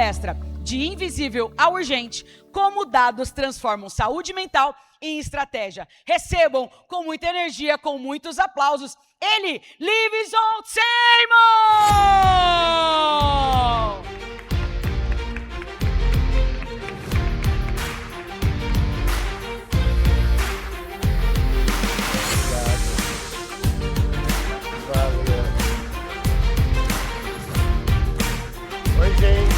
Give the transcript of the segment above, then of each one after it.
palestra de invisível a urgente, como dados transformam saúde mental em estratégia. Recebam com muita energia, com muitos aplausos, ele, Livison Seymour! Oi, gente.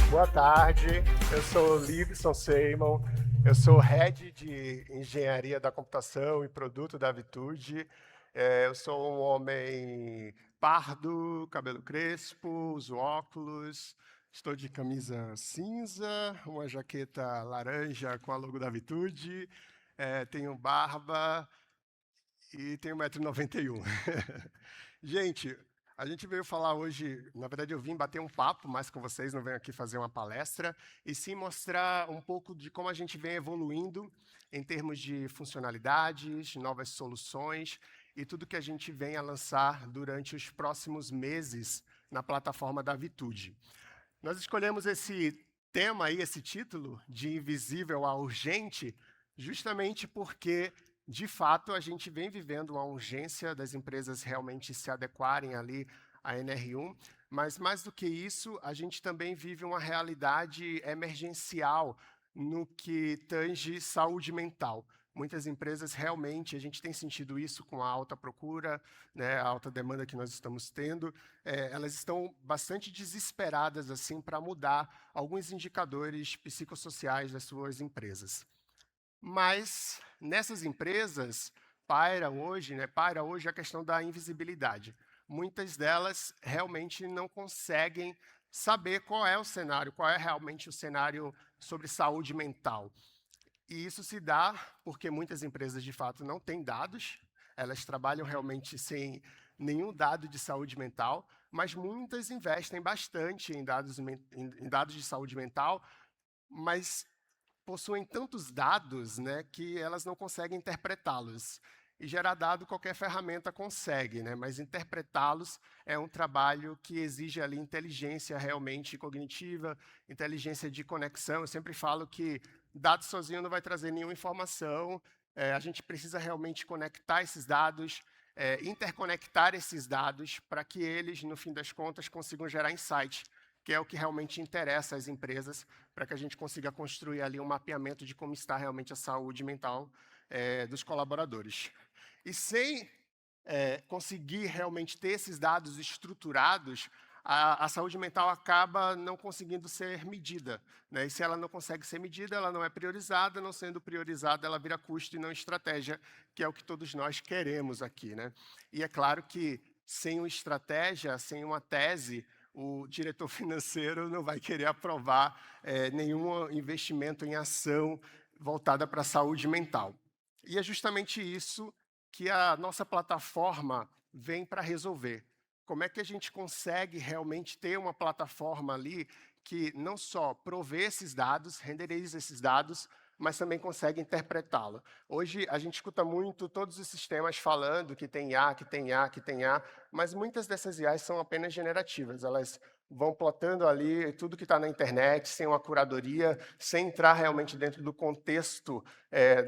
Boa tarde. Eu sou o Livison Seymour. Eu sou Head de Engenharia da Computação e Produto da Vitude. Eu sou um homem pardo, cabelo crespo, uso óculos, estou de camisa cinza, uma jaqueta laranja com a logo da Vitude, tenho barba e tenho 1,91 m. Gente, a gente veio falar hoje, na verdade eu vim bater um papo mais com vocês, não venho aqui fazer uma palestra, e sim mostrar um pouco de como a gente vem evoluindo em termos de funcionalidades, novas soluções e tudo que a gente vem a lançar durante os próximos meses na plataforma da Vitude. Nós escolhemos esse tema aí, esse título, de invisível a urgente, justamente porque de fato, a gente vem vivendo uma urgência das empresas realmente se adequarem ali à NR1, mas mais do que isso, a gente também vive uma realidade emergencial no que tange saúde mental. Muitas empresas realmente, a gente tem sentido isso com a alta procura, né, a alta demanda que nós estamos tendo, elas estão bastante desesperadas assim para mudar alguns indicadores psicossociais das suas empresas. Mas nessas empresas paira hoje a questão da invisibilidade. Muitas delas realmente não conseguem saber qual é o cenário, qual é realmente o cenário sobre saúde mental. E isso se dá porque muitas empresas, de fato, não têm dados, elas trabalham realmente sem nenhum dado de saúde mental, mas muitas investem bastante em dados de saúde mental, mas possuem tantos dados, né, que elas não conseguem interpretá-los. E gerar dado qualquer ferramenta consegue, né, mas interpretá-los é um trabalho que exige ali inteligência realmente cognitiva, inteligência de conexão. Eu sempre falo que dados sozinho não vai trazer nenhuma informação, a gente precisa realmente conectar esses dados, interconectar esses dados para que eles, no fim das contas, consigam gerar insight, que é o que realmente interessa às empresas, para que a gente consiga construir ali um mapeamento de como está realmente a saúde mental dos colaboradores. E sem conseguir realmente ter esses dados estruturados, a saúde mental acaba não conseguindo ser medida, né? E se ela não consegue ser medida, ela não é priorizada, não sendo priorizada, ela vira custo e não estratégia, que é o que todos nós queremos aqui, né? E é claro que sem uma estratégia, sem uma tese, o diretor financeiro não vai querer aprovar nenhum investimento em ação voltada para a saúde mental. E é justamente isso que a nossa plataforma vem para resolver. Como é que a gente consegue realmente ter uma plataforma ali que não só provê esses dados, renderiza esses dados, mas também consegue interpretá-lo. Hoje, a gente escuta muito todos os sistemas falando que tem IA, que tem IA, que tem IA, mas muitas dessas IAs são apenas generativas. Elas vão plotando ali tudo que está na internet, sem uma curadoria, sem entrar realmente dentro do contexto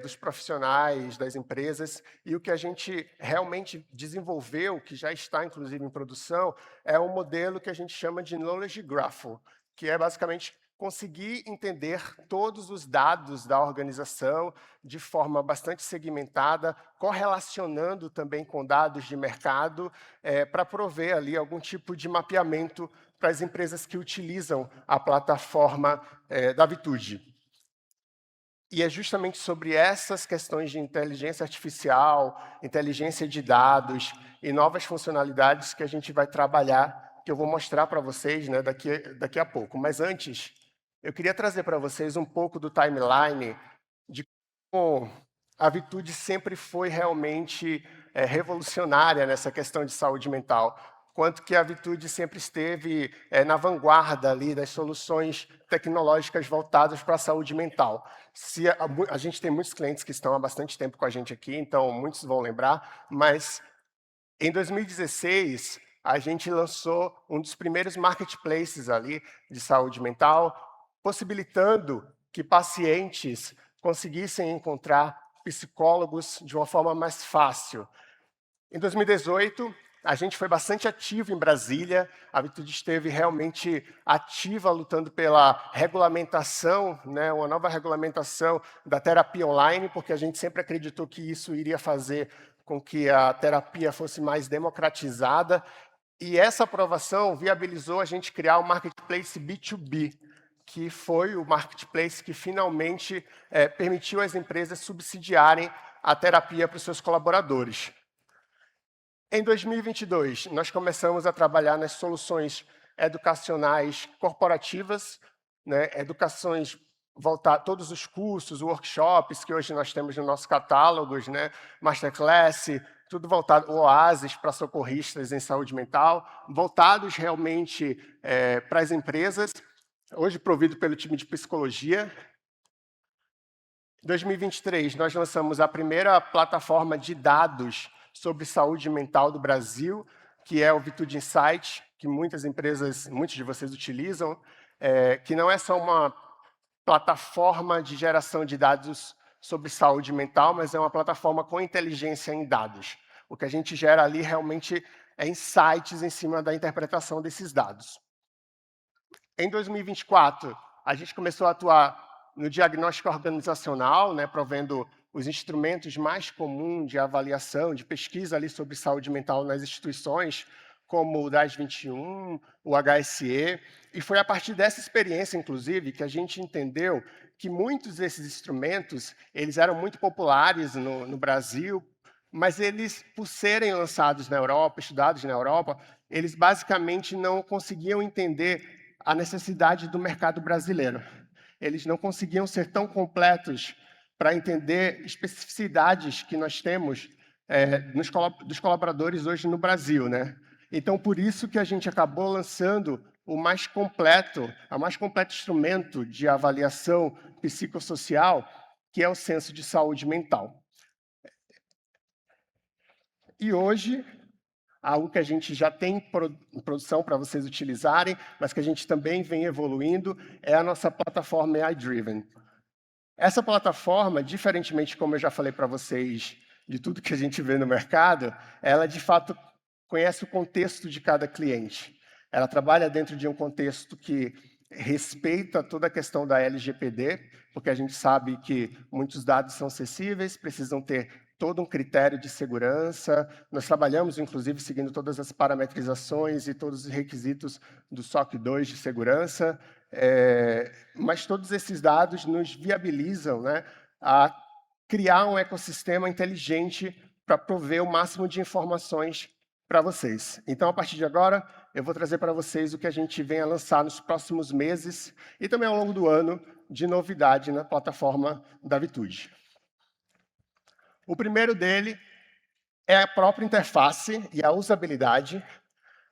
dos profissionais, das empresas. E o que a gente realmente desenvolveu, que já está, inclusive, em produção, é um modelo que a gente chama de Knowledge Graph, que é basicamente conseguir entender todos os dados da organização de forma bastante segmentada, correlacionando também com dados de mercado, para prover ali algum tipo de mapeamento para as empresas que utilizam a plataforma da Vitude. E é justamente sobre essas questões de inteligência artificial, inteligência de dados e novas funcionalidades que a gente vai trabalhar, que eu vou mostrar para vocês, né, daqui a pouco. Mas antes, eu queria trazer para vocês um pouco do timeline de como a Vitude sempre foi realmente revolucionária nessa questão de saúde mental. Quanto que a Vitude sempre esteve na vanguarda ali das soluções tecnológicas voltadas para a saúde mental. A gente tem muitos clientes que estão há bastante tempo com a gente aqui, então muitos vão lembrar, mas em 2016, a gente lançou um dos primeiros marketplaces ali de saúde mental, possibilitando que pacientes conseguissem encontrar psicólogos de uma forma mais fácil. Em 2018, a gente foi bastante ativo em Brasília, a Vitude esteve realmente ativa lutando pela regulamentação, né, uma nova regulamentação da terapia online, porque a gente sempre acreditou que isso iria fazer com que a terapia fosse mais democratizada, e essa aprovação viabilizou a gente criar o Marketplace B2B, que foi o marketplace que finalmente permitiu às empresas subsidiarem a terapia para os seus colaboradores. Em 2022, nós começamos a trabalhar nas soluções educacionais corporativas, né, educações voltar todos os cursos, workshops que hoje nós temos no nosso catálogo, né, Masterclass, tudo voltado, oásis para socorristas em saúde mental, voltados realmente para as empresas, hoje provido pelo time de psicologia. Em 2023, nós lançamos a primeira plataforma de dados sobre saúde mental do Brasil, que é o Vitude Insight, que muitas empresas, muitos de vocês utilizam, que não é só uma plataforma de geração de dados sobre saúde mental, mas é uma plataforma com inteligência em dados. O que a gente gera ali realmente é insights em cima da interpretação desses dados. Em 2024, a gente começou a atuar no diagnóstico organizacional, né, provendo os instrumentos mais comuns de avaliação, de pesquisa ali sobre saúde mental nas instituições, como o DAS-21, o HSE, e foi a partir dessa experiência, inclusive, que a gente entendeu que muitos desses instrumentos eles eram muito populares no Brasil, mas eles, por serem lançados na Europa, estudados na Europa, eles basicamente não conseguiam entender a necessidade do mercado brasileiro. Eles não conseguiam ser tão completos para entender especificidades que nós temos dos colaboradores hoje no Brasil, né? Então, por isso que a gente acabou lançando o mais completo instrumento de avaliação psicossocial, que é o Censo de Saúde Mental. E hoje, algo que a gente já tem em produção para vocês utilizarem, mas que a gente também vem evoluindo, é a nossa plataforma AI Driven. Essa plataforma, diferentemente como eu já falei para vocês, de tudo que a gente vê no mercado, ela de fato conhece o contexto de cada cliente. Ela trabalha dentro de um contexto que respeita toda a questão da LGPD, porque a gente sabe que muitos dados são acessíveis, precisam ter todo um critério de segurança. Nós trabalhamos, inclusive, seguindo todas as parametrizações e todos os requisitos do SOC 2 de segurança, mas todos esses dados nos viabilizam, né, a criar um ecossistema inteligente para prover o máximo de informações para vocês. Então, a partir de agora, eu vou trazer para vocês o que a gente vem a lançar nos próximos meses e também ao longo do ano de novidade na plataforma da Vitude. O primeiro dele é a própria interface e a usabilidade.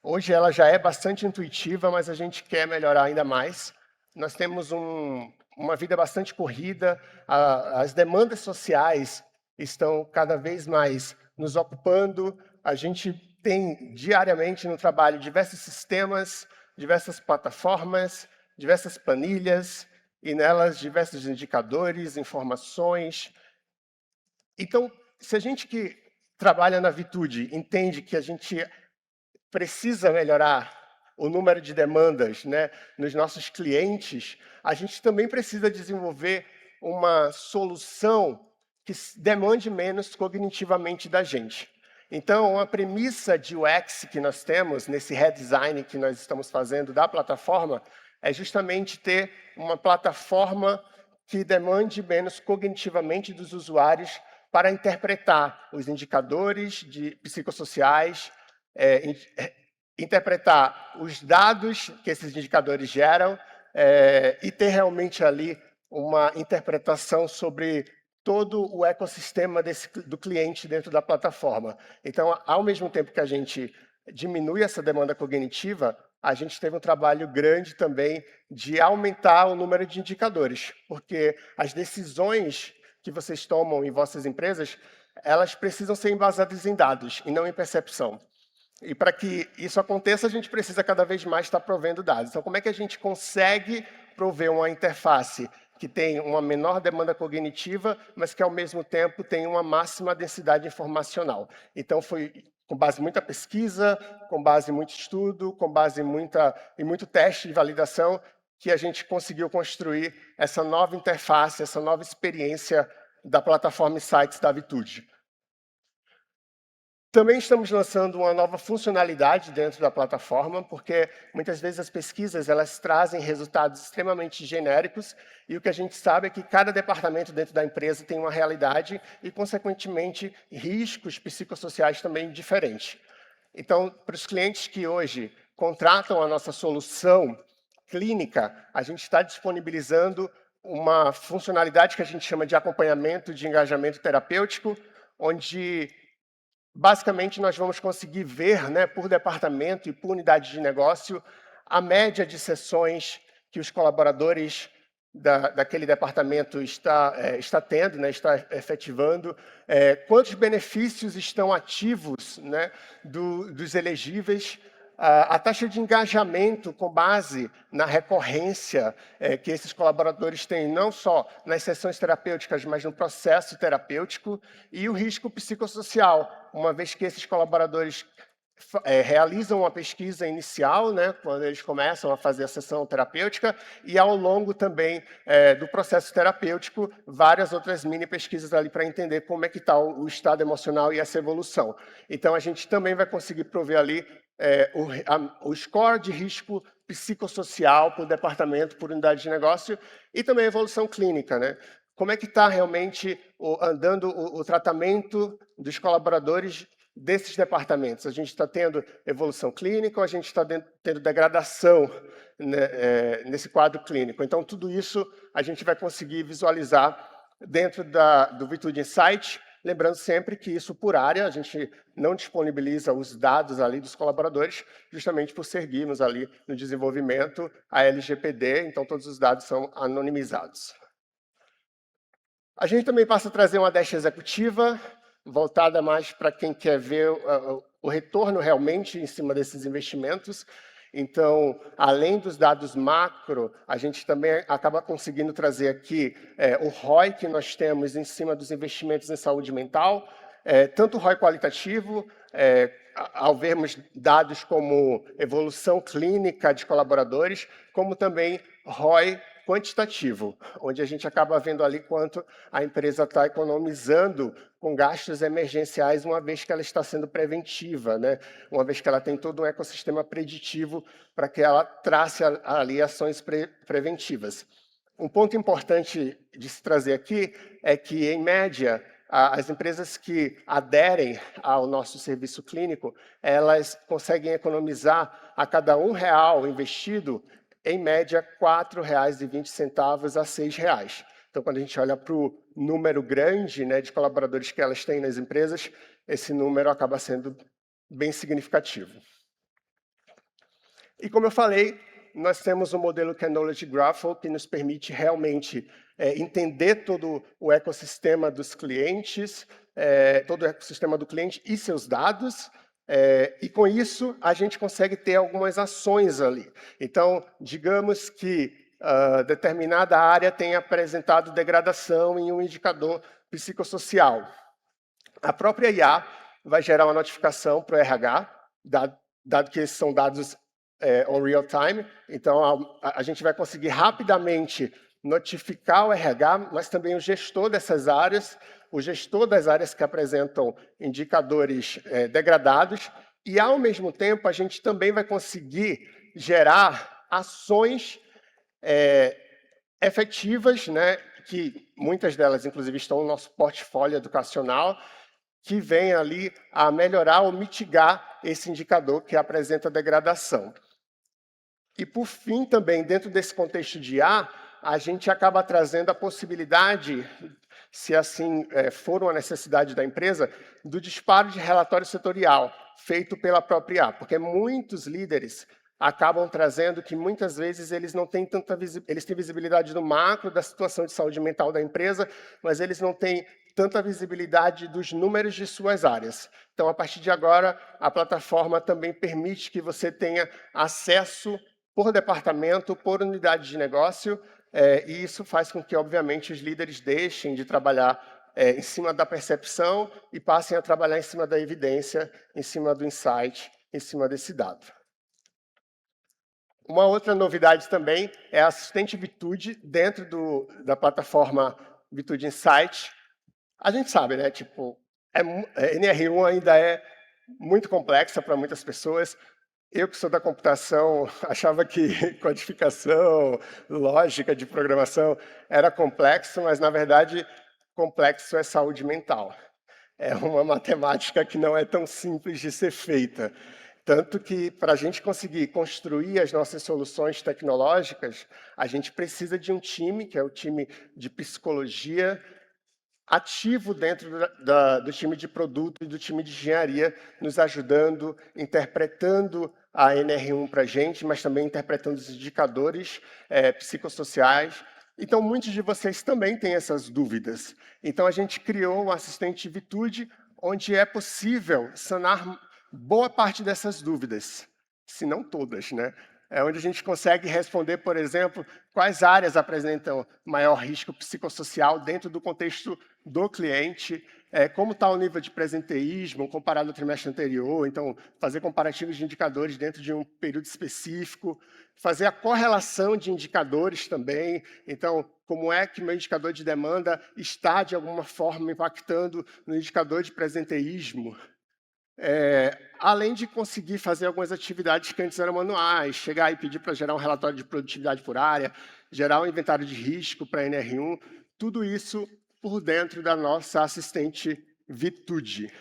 Hoje ela já é bastante intuitiva, mas a gente quer melhorar ainda mais. Nós temos uma vida bastante corrida, as demandas sociais estão cada vez mais nos ocupando, a gente tem diariamente no trabalho diversos sistemas, diversas plataformas, diversas planilhas, e nelas diversos indicadores, informações. Então, se a gente que trabalha na Vitude entende que a gente precisa melhorar o número de demandas, né, nos nossos clientes, a gente também precisa desenvolver uma solução que demande menos cognitivamente da gente. Então, a premissa de UX que nós temos, nesse redesign que nós estamos fazendo da plataforma, é justamente ter uma plataforma que demande menos cognitivamente dos usuários para interpretar os indicadores psicossociais, interpretar os dados que esses indicadores geram e ter realmente ali uma interpretação sobre todo o ecossistema do cliente dentro da plataforma. Então, ao mesmo tempo que a gente diminui essa demanda cognitiva, a gente teve um trabalho grande também de aumentar o número de indicadores, porque as decisões que vocês tomam em vossas empresas, elas precisam ser embasadas em dados e não em percepção. E para que isso aconteça, a gente precisa cada vez mais estar provendo dados. Então, como é que a gente consegue prover uma interface que tem uma menor demanda cognitiva, mas que, ao mesmo tempo, tem uma máxima densidade informacional? Então, foi com base em muita pesquisa, com base em muito estudo, com base em muito teste de validação, que a gente conseguiu construir essa nova interface, essa nova experiência da plataforma Insights da Vitude. Também estamos lançando uma nova funcionalidade dentro da plataforma, porque muitas vezes as pesquisas elas trazem resultados extremamente genéricos, e o que a gente sabe é que cada departamento dentro da empresa tem uma realidade e, consequentemente, riscos psicossociais também diferentes. Então, para os clientes que hoje contratam a nossa solução clínica, a gente está disponibilizando uma funcionalidade que a gente chama de acompanhamento de engajamento terapêutico, onde basicamente, nós vamos conseguir ver, né, por departamento e por unidade de negócio, a média de sessões que os colaboradores daquele departamento está tendo, né, está efetivando, quantos benefícios estão ativos, né, dos elegíveis, a taxa de engajamento com base na recorrência que esses colaboradores têm, não só nas sessões terapêuticas, mas no processo terapêutico, e o risco psicossocial, uma vez que esses colaboradores realizam uma pesquisa inicial, né, quando eles começam a fazer a sessão terapêutica, e ao longo também do processo terapêutico, várias outras mini pesquisas ali para entender como é que está o estado emocional e essa evolução. Então, a gente também vai conseguir prover ali o score de risco psicossocial por departamento, por unidade de negócio, e também a evolução clínica, né? Como é que está realmente andando o tratamento dos colaboradores desses departamentos? A gente está tendo evolução clínica ou a gente está tendo degradação, né, nesse quadro clínico? Então, tudo isso a gente vai conseguir visualizar dentro do Vitude Insight, lembrando sempre que isso por área, a gente não disponibiliza os dados ali dos colaboradores, justamente por seguirmos ali no desenvolvimento a LGPD, então todos os dados são anonimizados. A gente também passa a trazer uma dash executiva, voltada mais para quem quer ver o retorno realmente em cima desses investimentos. Então, além dos dados macro, a gente também acaba conseguindo trazer aqui o ROI que nós temos em cima dos investimentos em saúde mental, tanto o ROI qualitativo, ao vermos dados como evolução clínica de colaboradores, como também ROI quantitativo, onde a gente acaba vendo ali quanto a empresa está economizando com gastos emergenciais, uma vez que ela está sendo preventiva, né? Uma vez que ela tem todo um ecossistema preditivo para que ela trace ali ações preventivas. Um ponto importante de se trazer aqui é que, em média, as empresas que aderem ao nosso serviço clínico, elas conseguem economizar a cada R$1 investido, em média, R$ 4,20 a R$ 6. Então, quando a gente olha para o número grande, né, de colaboradores que elas têm nas empresas, esse número acaba sendo bem significativo. E, como eu falei, nós temos um modelo que é Knowledge Graph, que nos permite realmente entender todo o ecossistema dos clientes, todo o ecossistema do cliente e seus dados, e com isso a gente consegue ter algumas ações ali. Então, digamos que determinada área tenha apresentado degradação em um indicador psicossocial. A própria IA vai gerar uma notificação para o RH, dado que esses são dados on real time, então a gente vai conseguir rapidamente notificar o RH, mas também o gestor dessas áreas, o gestor das áreas que apresentam indicadores degradados, e, ao mesmo tempo, a gente também vai conseguir gerar ações efetivas, né, que muitas delas, inclusive, estão no nosso portfólio educacional, que vem ali a melhorar ou mitigar esse indicador que apresenta degradação. E, por fim, também, dentro desse contexto de IA, a gente acaba trazendo a possibilidade, se assim for uma necessidade da empresa, do disparo de relatório setorial, feito pela própria IA, porque muitos líderes acabam trazendo que muitas vezes eles não têm eles têm visibilidade no macro da situação de saúde mental da empresa, mas eles não têm tanta visibilidade dos números de suas áreas. Então, a partir de agora, a plataforma também permite que você tenha acesso por departamento, por unidade de negócio, e isso faz com que, obviamente, os líderes deixem de trabalhar em cima da percepção e passem a trabalhar em cima da evidência, em cima do insight, em cima desse dado. Uma outra novidade também é a assistente Vitude dentro da plataforma Vitude Insight. A gente sabe, né? Tipo, NR1 ainda é muito complexa para muitas pessoas. Eu, que sou da computação, achava que codificação, lógica de programação era complexo, mas, na verdade, complexo é saúde mental. É uma matemática que não é tão simples de ser feita. Tanto que, para a gente conseguir construir as nossas soluções tecnológicas, a gente precisa de um time, que é o time de psicologia, ativo dentro do time de produto e do time de engenharia, nos ajudando, interpretando a NR1 para a gente, mas também interpretando os indicadores psicossociais. Então, muitos de vocês também têm essas dúvidas. Então, a gente criou o assistente Vitude, onde é possível sanar boa parte dessas dúvidas, se não todas, né? É onde a gente consegue responder, por exemplo, quais áreas apresentam maior risco psicossocial dentro do contexto do cliente, como está o nível de presenteísmo comparado ao trimestre anterior, então, fazer comparativos de indicadores dentro de um período específico, fazer a correlação de indicadores também, então, como é que meu indicador de demanda está, de alguma forma, impactando no indicador de presenteísmo. Além de conseguir fazer algumas atividades que antes eram manuais, chegar e pedir para gerar um relatório de produtividade por área, gerar um inventário de risco para a NR1, tudo isso por dentro da nossa assistente Vitude.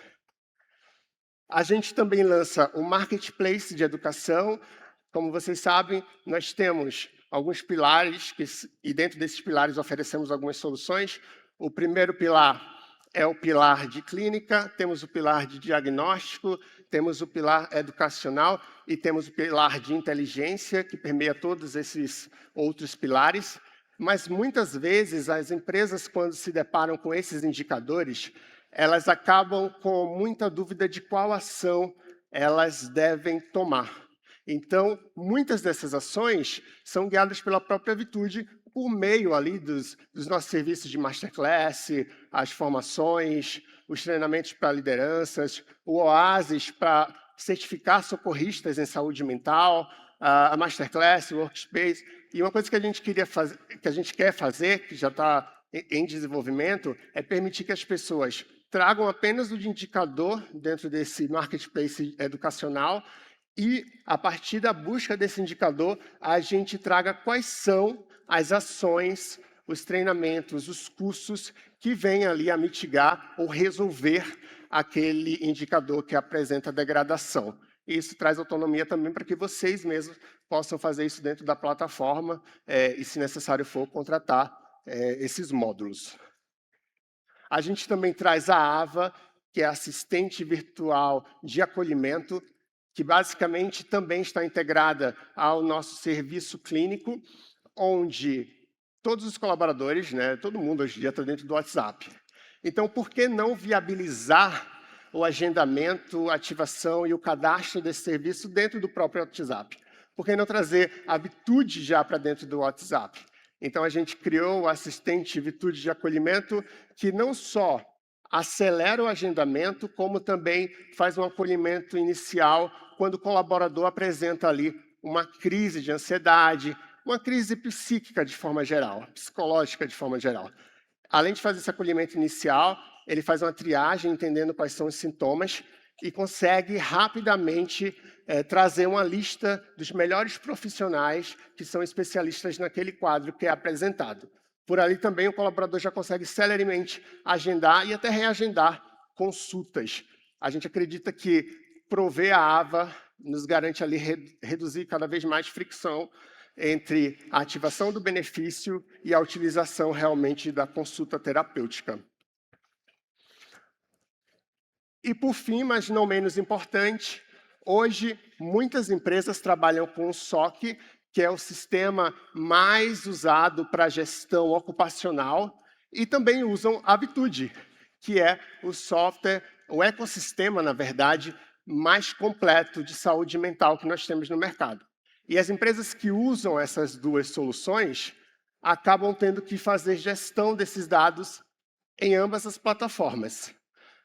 A gente também lança o Marketplace de Educação. Como vocês sabem, nós temos alguns pilares, e dentro desses pilares oferecemos algumas soluções. O primeiro pilar é o pilar de clínica, temos o pilar de diagnóstico, temos o pilar educacional e temos o pilar de inteligência, que permeia todos esses outros pilares. Mas, muitas vezes, as empresas, quando se deparam com esses indicadores, elas acabam com muita dúvida de qual ação elas devem tomar. Então, muitas dessas ações são guiadas pela própria Vitude, por meio ali dos nossos serviços de masterclass, as formações, os treinamentos para lideranças, o Oasis para certificar socorristas em saúde mental, a masterclass, o workspace. E uma coisa que a gente quer fazer, que já está em desenvolvimento, é permitir que as pessoas tragam apenas o indicador dentro desse marketplace educacional e, a partir da busca desse indicador, a gente traga quais são as ações, os treinamentos, os cursos que vêm ali a mitigar ou resolver aquele indicador que apresenta degradação. Isso traz autonomia também para que vocês mesmos possam fazer isso dentro da plataforma e, se necessário for, contratar esses módulos. A gente também traz a AVA, que é a assistente virtual de acolhimento, que basicamente também está integrada ao nosso serviço clínico, onde todos os colaboradores, né, todo mundo hoje em dia está dentro do WhatsApp. Então, por que não viabilizar o agendamento, a ativação e o cadastro desse serviço dentro do próprio WhatsApp? Por que não trazer a Vitude já para dentro do WhatsApp? Então, a gente criou o assistente Vitude de acolhimento, que não só acelera o agendamento, como também faz um acolhimento inicial quando o colaborador apresenta ali uma crise de ansiedade, uma crise psíquica de forma geral, psicológica de forma geral. Além de fazer esse acolhimento inicial, ele faz uma triagem, entendendo quais são os sintomas, e consegue rapidamente trazer uma lista dos melhores profissionais que são especialistas naquele quadro que é apresentado. Por ali também o colaborador já consegue celeremente agendar e até reagendar consultas. A gente acredita que prover a AVA nos garante ali reduzir cada vez mais fricção entre a ativação do benefício e a utilização realmente da consulta terapêutica. E, por fim, mas não menos importante, Hoje, muitas empresas trabalham com o SOC, que é o sistema mais usado para gestão ocupacional, e também usam a Vitude, que é o software, o ecossistema, na verdade, mais completo de saúde mental que nós temos no mercado. E as empresas que usam essas duas soluções acabam tendo que fazer gestão desses dados em ambas as plataformas.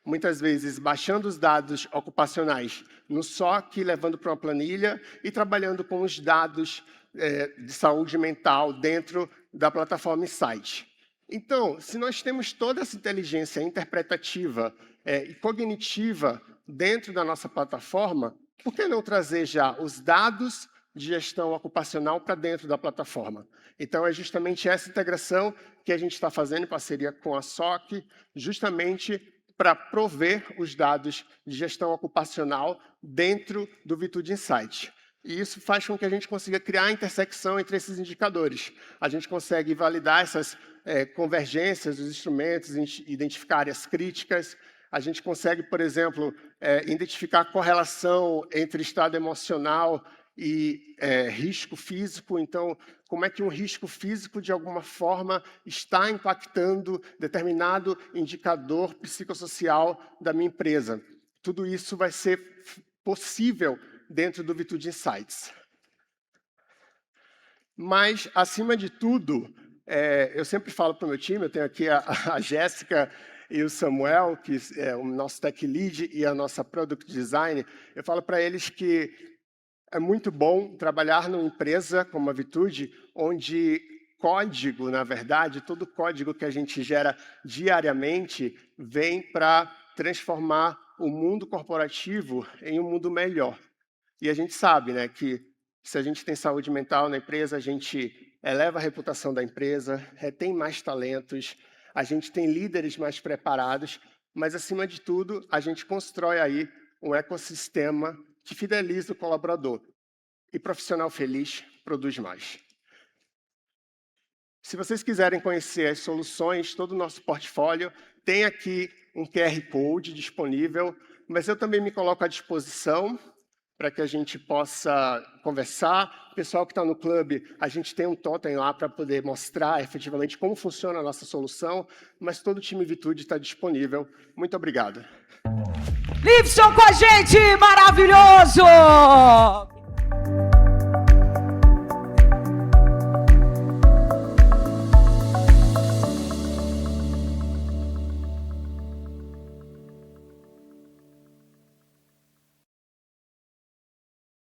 Muitas vezes baixando os dados ocupacionais no SOC, levando para uma planilha e trabalhando com os dados de saúde mental dentro da plataforma Insight. Então, se nós temos toda essa inteligência interpretativa e cognitiva dentro da nossa plataforma, por que não trazer já os dados de gestão ocupacional para dentro da plataforma? Então, é justamente essa integração que a gente está fazendo em parceria com a SOC, justamente para prover os dados de gestão ocupacional dentro do Vitude Insight. E isso faz com que a gente consiga criar a intersecção entre esses indicadores. A gente consegue validar essas convergências dos instrumentos, identificar áreas críticas. A gente consegue, por exemplo, identificar a correlação entre estado emocional e risco físico. Então, como é que um risco físico, de alguma forma, está impactando determinado indicador psicossocial da minha empresa. Tudo isso vai ser possível dentro do Vitude Insights. Mas, acima de tudo, eu sempre falo para o meu time, eu tenho aqui a Jéssica e o Samuel, que é o nosso Tech Lead e a nossa Product Design, eu falo para eles que é muito bom trabalhar numa empresa como a Vitude, onde código, na verdade, todo código que a gente gera diariamente vem para transformar o mundo corporativo em um mundo melhor. E a gente sabe, né, que se a gente tem saúde mental na empresa, a gente eleva a reputação da empresa, retém mais talentos, a gente tem líderes mais preparados, mas, acima de tudo, a gente constrói aí um ecossistema que fideliza o colaborador. E profissional feliz produz mais. Se vocês quiserem conhecer as soluções, todo o nosso portfólio, tem aqui um QR Code disponível, mas eu também me coloco à disposição para que a gente possa conversar. O pessoal que está no clube, a gente tem um totem lá para poder mostrar efetivamente como funciona a nossa solução, mas todo o time Vitude está disponível. Muito obrigado. Livson com a gente, maravilhoso!